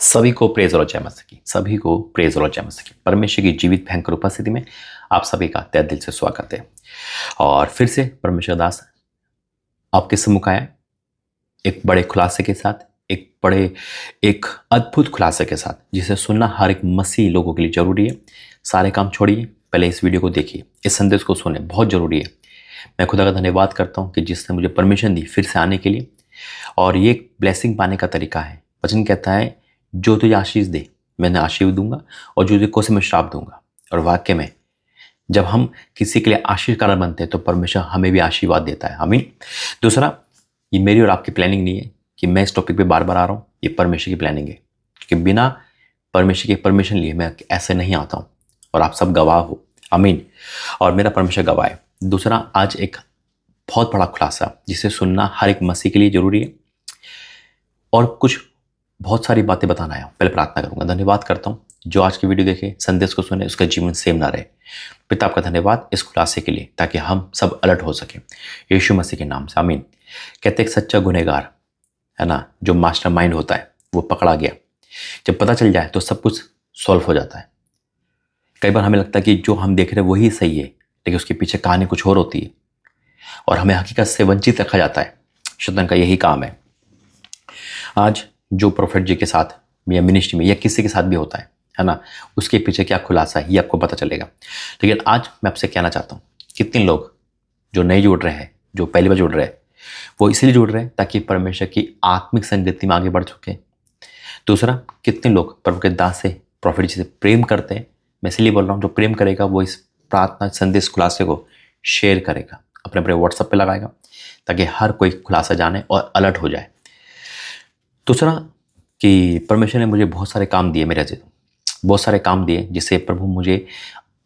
सभी को प्रेज और जय मसीह की। सभी को प्रेज और जय मसीह की। परमेश्वर की जीवित भयंकर उपस्थिति में आप सभी का तहे दिल से स्वागत है। और फिर से परमेश्वर दास आपके सम्मुख आया एक बड़े खुलासे के साथ, एक अद्भुत खुलासे के साथ, जिसे सुनना हर एक मसीह लोगों के लिए जरूरी है। सारे काम छोड़िए, पहले इस वीडियो को देखिए, इस संदेश को सुने, बहुत जरूरी है। मैं खुदा का धन्यवाद करता हूँ कि जिसने मुझे परमिशन दी फिर से आने के लिए। और ये एक ब्लेसिंग पाने का तरीका है। वचन कहता है, जो तुझे आशीष दे मैं आशीष दूंगा, और जो तुझे कोसे में श्राप दूंगा। और वाक्य में जब हम किसी के लिए आशीष कारण बनते हैं तो परमेश्वर हमें भी आशीर्वाद देता है। आमीन। दूसरा, ये मेरी और आपकी प्लानिंग नहीं है कि मैं इस टॉपिक पे बार बार आ रहा हूँ, ये परमेश्वर की प्लानिंग है। क्योंकि बिना परमेश्वर की परमिशन लिए मैं ऐसे नहीं आता हूँ, और आप सब गवाह हो। आमीन। और मेरा परमेश्वर गवाह है। दूसरा, आज एक बहुत बड़ा खुलासा जिसे सुनना हर एक मसीह के लिए जरूरी है, और कुछ बहुत सारी बातें बताना है। पहले प्रार्थना करूंगा। धन्यवाद करता हूँ जो आज की वीडियो देखे, संदेश को सुने, उसका जीवन सेम ना रहे। पिता आपका धन्यवाद इस खुलासे के लिए, ताकि हम सब अलर्ट हो सके यीशु मसीह के नाम से। आमीन। कहते एक सच्चा गुनहगार है ना, जो मास्टरमाइंड होता है, वो पकड़ा गया। जब पता चल जाए तो सब कुछ सॉल्व हो जाता है। कई बार हमें लगता है कि जो हम देख रहे हैं वही सही है, लेकिन उसके पीछे कहानी कुछ और होती है, और हमें हकीकत से वंचित रखा जाता है। शैतान का यही काम है। आज जो प्रोफेट जी के साथ या मिनिस्ट्री में या किसी के साथ भी होता है ना, उसके पीछे क्या खुलासा है ये आपको पता चलेगा। लेकिन आज मैं आपसे कहना चाहता हूँ, कितने लोग जो नए जुड़ रहे हैं, जो पहली बार जुड़ रहे हैं, वो इसलिए जुड़ रहे हैं ताकि परमेश्वर की आत्मिक संगति में आगे बढ़ सके। दूसरा, कितने लोग प्रभु के दास से, प्रॉफिट जी से प्रेम करते हैं। मैं इसलिए बोल रहा हूँ, जो प्रेम करेगा वो इस प्रार्थना संदेश खुलासे को शेयर करेगा, अपने अपने व्हाट्सएप पे लगाएगा, ताकि हर कोई खुलासा जाने और अलर्ट हो जाए। दूसरा, कि परमेश्वर ने मुझे बहुत सारे काम दिए, मेरे अजीज, बहुत सारे काम दिए जिसे प्रभु मुझे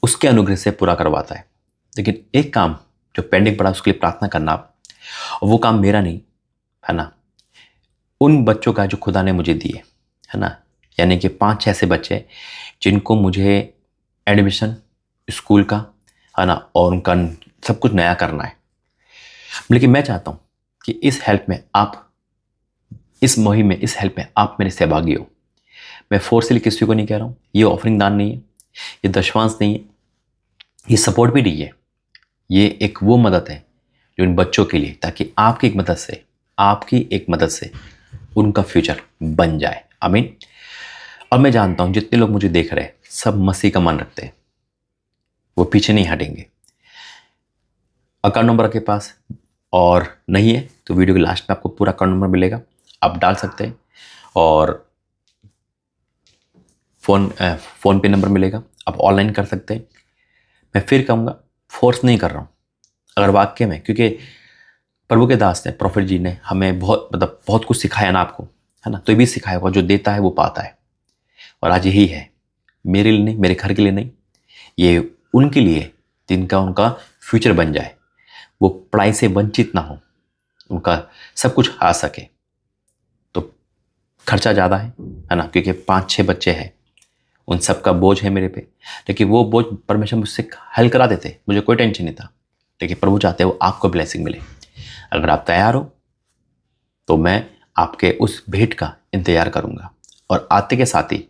उसके अनुग्रह से पूरा करवाता है। लेकिन एक काम जो पेंडिंग पड़ा, उसके लिए प्रार्थना करना, और वो काम मेरा नहीं है ना, उन बच्चों का जो खुदा ने मुझे दिए है ना। यानी कि 5-6 ऐसे बच्चे जिनको मुझे एडमिशन स्कूल का है ना, और उनका सब कुछ नया करना है। लेकिन मैं चाहता हूँ कि इस हेल्प में आप, इस मुहिम में, इस हेल्प में आप मेरे सहभागी हो। मैं फोर्सली किसी को नहीं कह रहा हूँ। ये ऑफरिंग दान नहीं है, ये दशवांश नहीं है, ये सपोर्ट भी नहीं है। ये एक वो मदद है जो इन बच्चों के लिए, ताकि आपकी एक मदद से उनका फ्यूचर बन जाए। आमीन। और मैं जानता हूँ जितने लोग मुझे देख रहे हैं सब मसीह का मन रखते हैं, वो पीछे नहीं हटेंगे। अकाउंट नंबर के पास और नहीं है तो वीडियो के लास्ट में आपको पूरा अकाउंट नंबर मिलेगा, आप डाल सकते हैं। और फ़ोन पे नंबर मिलेगा, आप ऑनलाइन कर सकते हैं। मैं फिर कहूँगा, फोर्स नहीं कर रहा हूँ। अगर वाक्य में, क्योंकि प्रभु के दास ने, प्रॉफिट जी ने हमें बहुत कुछ सिखाया ना आपको, है ना, तो ये भी सिखाया होगा, जो देता है वो पाता है। और आज यही है, मेरे लिए नहीं, मेरे घर के लिए नहीं, ये उनके लिए जिनका उनका फ्यूचर बन जाए, वो पढ़ाई से वंचित ना हो, उनका सब कुछ आ सके। तो खर्चा ज़्यादा है ना, क्योंकि 5-6 बच्चे हैं, उन सब का बोझ है मेरे पे। लेकिन वो बोझ परमेश्वर मुझसे हल करा देते, मुझे कोई टेंशन नहीं था। लेकिन प्रभु चाहते हैं वो आपको ब्लेसिंग मिले। अगर आप तैयार हो तो मैं आपके उस भेंट का इंतजार करूंगा। और आते के साथ ही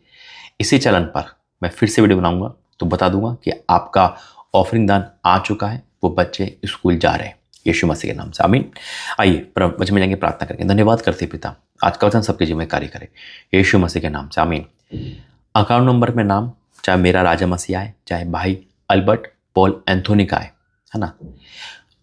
इसी चैनल पर मैं फिर से वीडियो बनाऊंगा तो बता दूंगा कि आपका ऑफरिंग दान आ चुका है, वो बच्चे स्कूल जा रहे हैं यीशु मसीह के नाम से। आमीन। आइए वचन में जाएंगे, प्रार्थना करेंगे। धन्यवाद करते पिता, आज का वचन सबके जीवन में कार्य करे यीशु मसीह के नाम से। आमीन। अकाउंट नंबर में नाम, चाहे मेरा राजा मसीह आए, चाहे भाई अल्बर्ट पॉल एंथोनी का है ना,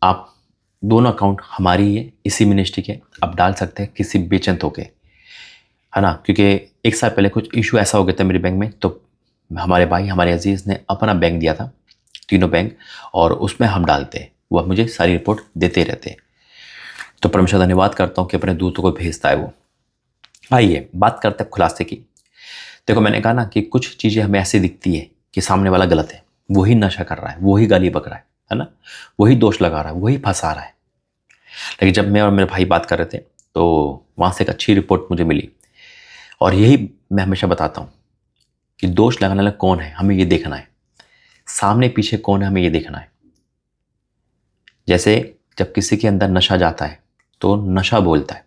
आप दोनों अकाउंट हमारी ही है, इसी मिनिस्ट्री के, आप डाल सकते हैं किसी बेचंत होके, है ना। क्योंकि एक साल पहले कुछ इशू ऐसा हो गया था मेरे बैंक में, तो हमारे भाई, हमारे अजीज ने अपना बैंक दिया था, तीनों बैंक, और उसमें हम डालते हैं, वो मुझे सारी रिपोर्ट देते रहते हैं। तो परमेश्वर धन्यवाद करता हूँ कि अपने दूतों को भेजता है वो। आइए बात करते हैं खुलासे की। देखो, मैंने कहा ना कि कुछ चीज़ें हमें ऐसी दिखती है कि सामने वाला गलत है, वही नशा कर रहा है, वही गाली बक रहा है ना, वही दोष लगा रहा है, वही फंसा रहा है। लेकिन जब मैं और मेरे भाई बात कर रहे थे तो वहाँ से एक अच्छी रिपोर्ट मुझे मिली। और यही मैं हमेशा बताता हूँ कि दोष लगाने वाला कौन है, हमें ये देखना है। सामने पीछे कौन है, हमें ये देखना है। जैसे जब किसी के अंदर नशा जाता है तो नशा बोलता है।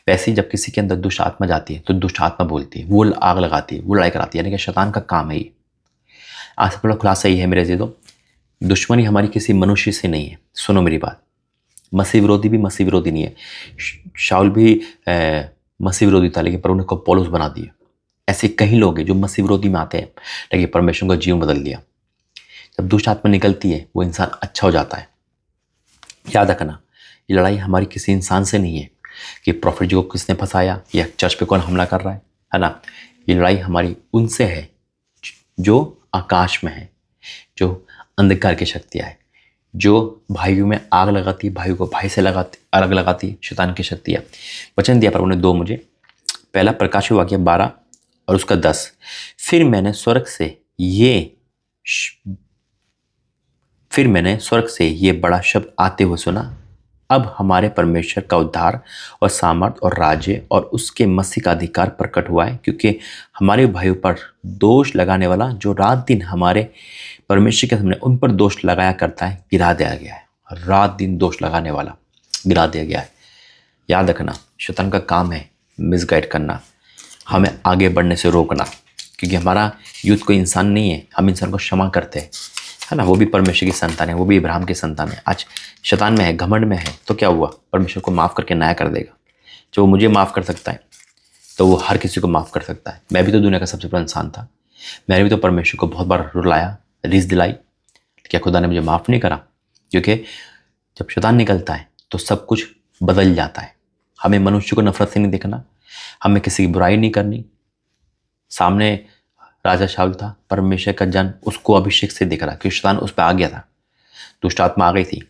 वैसे ही जब किसी के अंदर दुष्ट आत्मा जाती है तो दुष्ट आत्मा बोलती है, वो आग लगाती है, वो लड़ाई कराती है, यानी कि शैतान का काम है ये। आज से बड़ा खुलासा ये है मेरे अजीजों, दुश्मनी हमारी किसी मनुष्य से नहीं है। सुनो मेरी बात, मसीह विरोधी भी मसीह विरोधी नहीं है। शाऊल भी मसीह विरोधी था, लेकिन प्रभु ने को पौलुस बना दिया। ऐसे कई लोग हैं जो मसीह विरोधी में आते हैं, लेकिन परमेश्वर का जीवन बदल दिया। जब दुष्ट आत्मा निकलती है वो इंसान अच्छा हो जाता है। याद रखना, ये लड़ाई हमारी किसी इंसान से नहीं है कि प्रॉफिट जी को किसने फंसाया या चर्च पे कौन हमला कर रहा है ना। ये लड़ाई हमारी उनसे है जो आकाश में है, जो अंधकार की शक्तियाँ है, जो भाइयों में आग लगाती है, भाइयों को भाई से लगाती अलग लगाती है, शैतान की शक्तियाँ। वचन दिया प्रभु ने दो मुझे, पहला प्रकाशित वाक्य 12 और उसका 10। फिर मैंने स्वर्ग से ये बड़ा शब्द आते हुए सुना, अब हमारे परमेश्वर का उद्धार और सामर्थ और राज्य और उसके मसीह का अधिकार प्रकट हुआ है, क्योंकि हमारे भाइयों पर दोष लगाने वाला जो रात दिन हमारे परमेश्वर के सामने उन पर दोष लगाया करता है, गिरा दिया गया है। रात दिन दोष लगाने वाला गिरा दिया गया है। याद रखना, शैतान का काम है मिसगाइड करना, हमें आगे बढ़ने से रोकना, क्योंकि हमारा युद्ध कोई इंसान नहीं है। हम इंसान को क्षमा करते हैं, है ना। वो भी परमेश्वर की संतान है, वो भी इब्राहिम की संतान है। आज शैतान में है, घमंड में है, तो क्या हुआ, परमेश्वर को माफ़ करके न्याय कर देगा। जो वो मुझे माफ़ कर सकता है तो वो हर किसी को माफ़ कर सकता है। मैं भी तो दुनिया का सबसे बड़ा इंसान था, मैंने भी तो परमेश्वर को बहुत बार रुलाया, रीस दिलाई, क्या खुदा ने मुझे माफ़ नहीं करा? क्योंकि जब शैतान निकलता है तो सब कुछ बदल जाता है। हमें मनुष्य को नफरत से नहीं देखना, हमें किसी की बुराई नहीं करनी। सामने राजा शाऊल था, परमेश्वर का जन उसको अभिषेक से दिख रहा, क्योंकि शैतान उस पर आ गया था, दुष्ट आत्मा आ गई थी।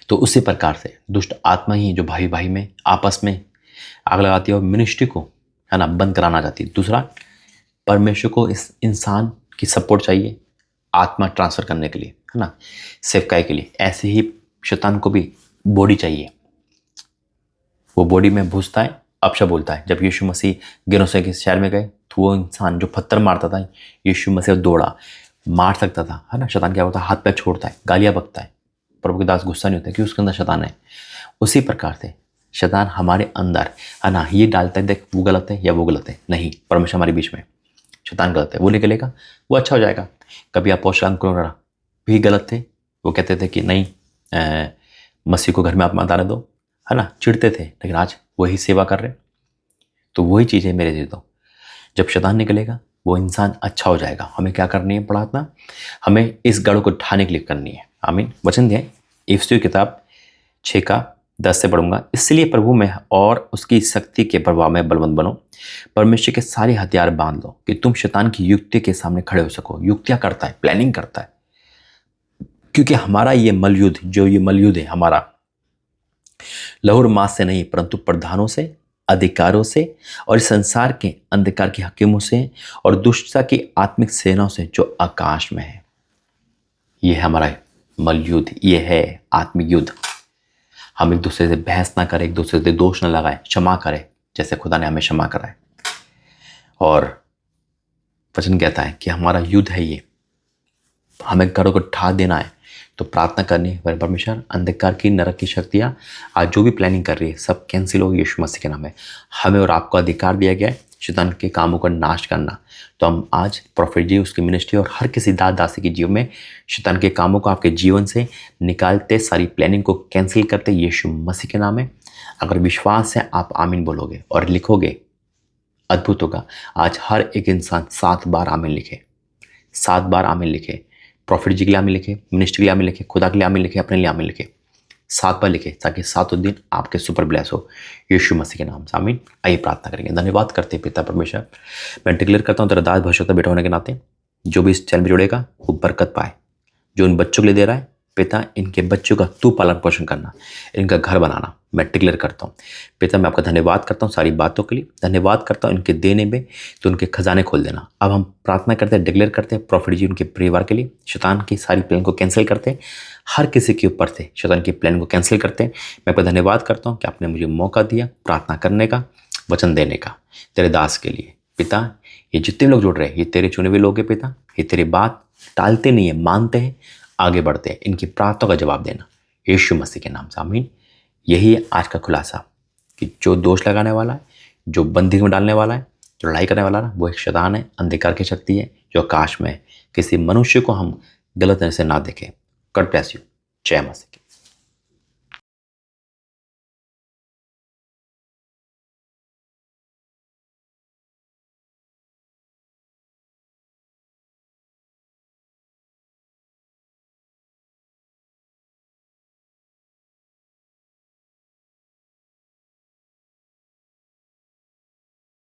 तो उसी प्रकार से दुष्ट आत्मा ही जो भाई भाई में आपस में आग लगाती है और मिनिस्ट्री को, है ना, बंद कराना चाहती है। दूसरा, परमेश्वर को इस इंसान की सपोर्ट चाहिए आत्मा ट्रांसफर करने के लिए, है ना, सेवकाई के लिए। ऐसे ही शैतान को भी बॉडी चाहिए। वो बॉडी में घुसता है, अपशा बोलता है। जब यीशु मसीह गेनोसे के शहर में गए तो वो इंसान जो पत्थर मारता था, यीशु मसीह दौड़ा, मार सकता था, है ना। शैतान क्या होता है, हाथ पैर छोड़ता है, गालियाँ बकता है, प्रभु के दास गुस्सा नहीं होता कि उसके अंदर शैतान है। उसी प्रकार से शैतान हमारे अंदर, है ना, ये डालता है देख वो गलत है या वो गलत है, नहीं, परमेश्वर हमारे बीच में, शैतान गलत है, वो निकलेगा, वो अच्छा हो जाएगा। कभी आप पोषण भी गलत थे, वो कहते थे कि नहीं, मसीह को घर में आप मत आने दो, है ना, चिढ़ते थे, लेकिन आज वही सेवा कर रहे। तो वही चीज़ है मेरे जीतो, जब शैतान निकलेगा वो इंसान अच्छा हो जाएगा। हमें क्या करनी है, प्रार्थना, हमें इस गढ़ को ढाने के लिए करनी है। आमीन। वचन दिया इफिसियों किताब 6:10 से पढ़ूंगा। इसलिए प्रभु में और उसकी शक्ति के प्रभाव में बलवंत बनो, परमेश्वर के सारे हथियार बांध लो कि तुम शैतान की युक्ति के सामने खड़े हो सको। युक्तियां करता है, प्लानिंग करता है, क्योंकि हमारा ये मलयुद्ध, जो ये मलयुद्ध है हमारा, लहू और मांस से नहीं, परंतु प्रधानों से, अधिकारों से और इस संसार के अंधकार के हकीमों से और दुष्टता की आत्मिक सेनाओं से जो आकाश में है। ये है हमारा मलयुद्ध, ये है आत्मिक युद्ध। हम एक दूसरे से बहस ना करें, एक दूसरे से दोष ना लगाएं, क्षमा करें जैसे खुदा ने हमें क्षमा करा है। और वचन कहता है कि हमारा युद्ध है ये, हमें घरों को ढा देना है। तो प्रार्थना करनी है, परमेश्वर अंधकार की, नरक की शक्तियाँ आज जो भी प्लानिंग कर रही है सब कैंसिल हो, यीशु मसीह के नाम में। हमें और आपको अधिकार दिया गया है शैतान के कामों का नाश करना। तो हम आज प्रॉफिट जी, उसकी मिनिस्ट्री और हर किसी दास दासी के जीवन में शैतान के कामों को आपके जीवन से निकालते, सारी प्लानिंग को कैंसिल करते यीशु मसीह के नाम में। अगर विश्वास है आप आमीन बोलोगे और लिखोगे, अद्भुत होगा। आज हर एक इंसान 7 बार आमीन लिखे, 7 बार आमीन लिखे। प्रॉफिट जी के लिए आमीन लिखे, मिनिस्ट्री के लिए आमीन लिखे, खुदा के लिए आमीन लिखे, अपने लिए आमीन लिखे, 7 बार लिखे, ताकि 7 दिन आपके सुपर ब्लेस हो यीशु मसीह के नाम से। आमीन। आइए प्रार्थना करेंगे। धन्यवाद करते हैं पिता परमेश्वर, मैं डिक्लेयर करता हूँ तेरा दास भविष्य बेटा होने के नाते जो भी इस चैनल में जुड़ेगा वो बरकत पाए। जो इन बच्चों के लिए दे रहा है पिता, इनके बच्चों का तू पालन पोषण करना, इनका घर बनाना, मैं डिक्लेयर करता हूँ पिता। मैं आपका धन्यवाद करता हूँ सारी बातों के लिए, धन्यवाद करता हूँ इनके देने में, तो उनके खजाने खोल देना। अब हम प्रार्थना करते हैं, डिक्लेयर करते हैं प्रॉफिट जी उनके परिवार के लिए, शैतान की सारी प्लान को कैंसिल करते हैं, हर किसी के ऊपर से शैतान की प्लान को कैंसिल करते हैं। मैं आपका धन्यवाद करता हूँ कि आपने मुझे मौका दिया प्रार्थना करने का, वचन देने का, तेरे दास के लिए पिता। ये जितने लोग जुड़ रहे हैं ये तेरे चुने हुए लोग हैं पिता, ये तेरी बात टालते नहीं है, मानते हैं, आगे बढ़ते हैं। इनकी प्रार्थना का जवाब देना यीशु मसीह के नाम से। आमीन। यही है आज का खुलासा कि जो दोष लगाने वाला है, जो बंदी में डालने वाला है, जो लड़ाई करने वाला है, वो एक शैतान है, अंधकार की शक्ति है जो आकाश में है। किसी मनुष्य को हम गलत नजर से ना देखें। God bless you. जय मसीह की।